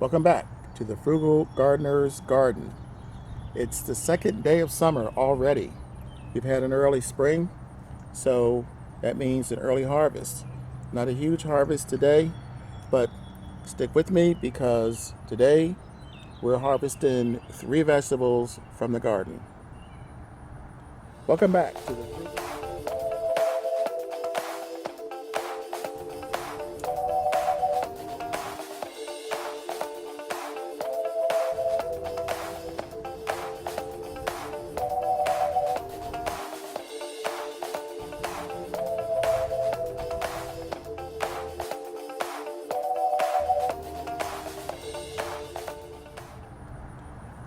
Welcome back to the Frugal Gardener's Garden. It's the second day of summer already. We've had an early spring, so that means an early harvest. Not a huge harvest today, but stick with me because today we're harvesting 3 vegetables from the garden. Welcome back to the Frugal.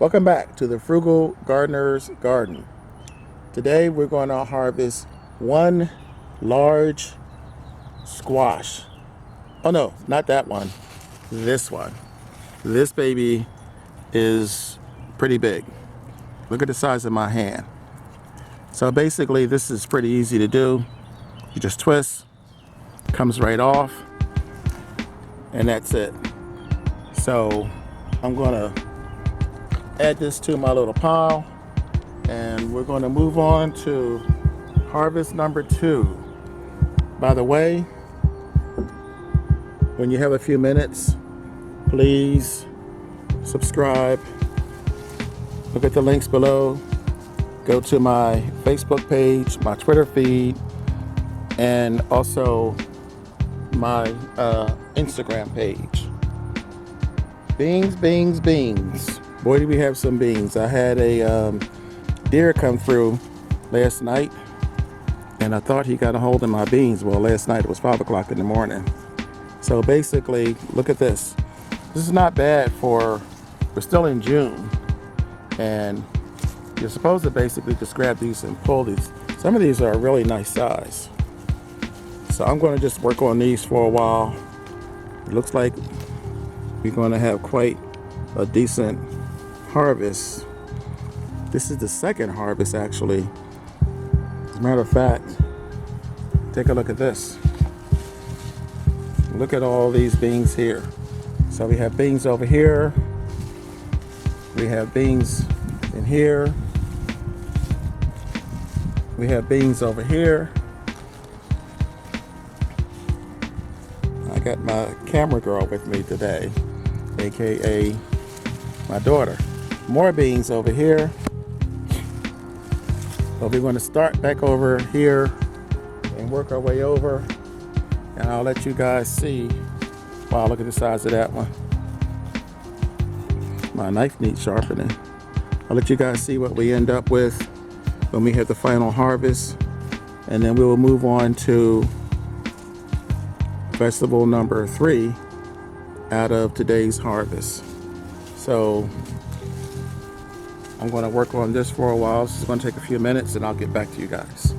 Welcome back to the Frugal Gardener's Garden. Today we're going to harvest 1 large squash. Oh no, not that one. This one. This baby is pretty big. Look at the size of my hand. So basically this is pretty easy to do. You just twist, comes right off, and that's it. So I'm gonna add this to my little pile, and we're going to move on to harvest number 2. By the way, when you have a few minutes, please subscribe. Look at the links below. Go to my Facebook page, my Twitter feed, and also my Instagram page. Beans, beans, beans. Boy, do we have some beans. I had a deer come through last night, and I thought he got a hold of my beans. Well, last night it was 5 o'clock in the morning. So basically, look at this. This is not bad we're still in June, and you're supposed to basically just grab these and pull these. Some of these are a really nice size. So I'm going to just work on these for a while. It looks like we're going to have quite a decent harvest. This is the second harvest actually. As a matter of fact, take a look at this. Look at all these beans here. So we have beans over here. We have beans in here. We have beans over here. I got my camera girl with me today, aka my daughter. More beans over here. But we're going to start back over here and work our way over, and I'll let you guys see. Wow, look at the size of that one. My knife needs sharpening. I'll let you guys see what we end up with when we have the final harvest, and then we will move on to vegetable number 3 out of today's harvest. So I'm going to work on this for a while. This is going to take a few minutes, and I'll get back to you guys.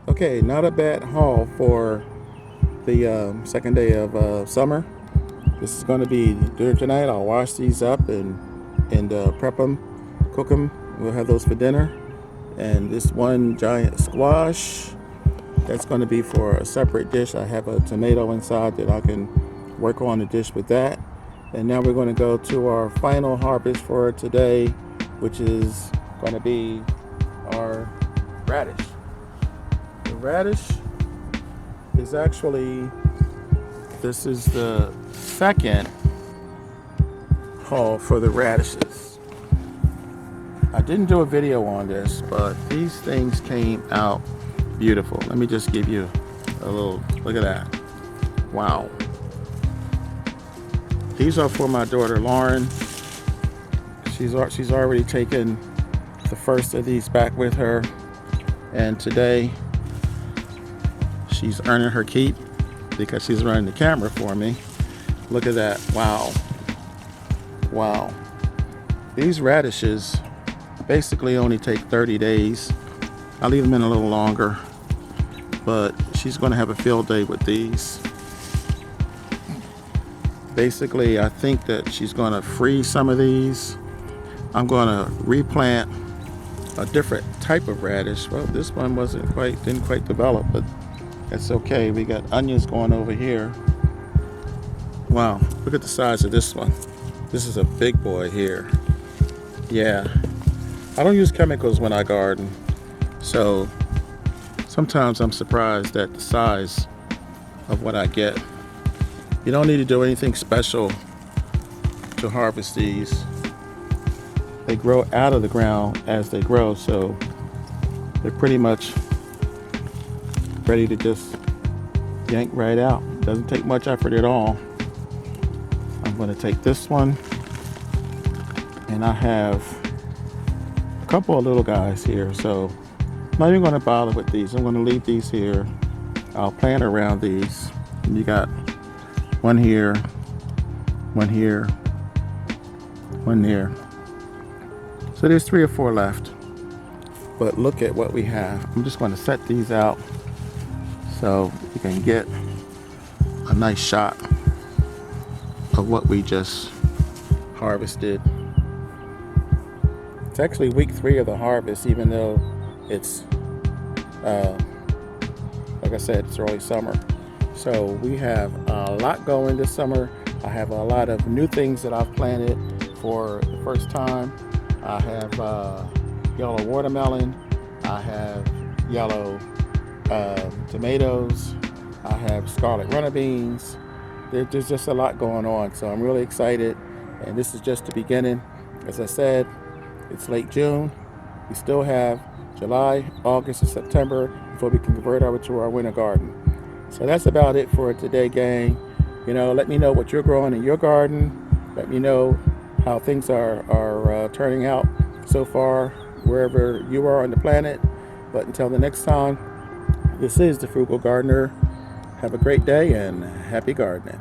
Okay, not a bad haul for the second day of summer. This is going to be dinner tonight. I'll wash these up and prep them, cook them. We'll have those for dinner. And this one giant squash, that's going to be for a separate dish. I have a tomato inside that I can work on a dish with that. And now we're going to go to our final harvest for today, which is going to be our radish. The radish is actually, this is the second haul for the radishes. I didn't do a video on this, but these things came out beautiful. Let me just give you a little, look at that. Wow. These are for my daughter Lauren. She's already taken the first of these back with her, and today she's earning her keep because she's running the camera for me. Look at that. Wow. Wow. These radishes basically only take 30 days. I'll leave them in a little longer, but she's going to have a field day with these. Basically, I think that she's going to freeze some of these. I'm going to replant a different type of radish. Well, this one didn't quite develop, but it's okay. We got onions going over here. Wow, look at the size of this one. This is a big boy here. Yeah, I don't use chemicals when I garden, so sometimes I'm surprised at the size of what I get. You don't need to do anything special to harvest these. They grow out of the ground as they grow, so they're pretty much ready to just yank right out. Doesn't take much effort at all. I'm going to take this one, and I have a couple of little guys here, so I'm not even going to bother with these. I'm going to leave these here. I'll plant around these. And you got one here, one here, one there. So there's 3 or 4 left. But look at what we have. I'm just going to set these out so you can get a nice shot of what we just harvested. It's actually week 3 of the harvest, even though it's like I said, it's early summer. So we have a lot going this summer. I have a lot of new things that I've planted for the first time. I have yellow watermelon. I have yellow tomatoes. I have scarlet runner beans. There's just a lot going on, so I'm really excited. And this is just the beginning. As I said, it's late June. We still have July, August, and September before we can convert over to our winter garden. So that's about it for today, gang. You know, let me know what you're growing in your garden. Let me know how things are turning out so far wherever you are on the planet. But until the next time, this is the Frugal Gardener. Have a great day and happy gardening.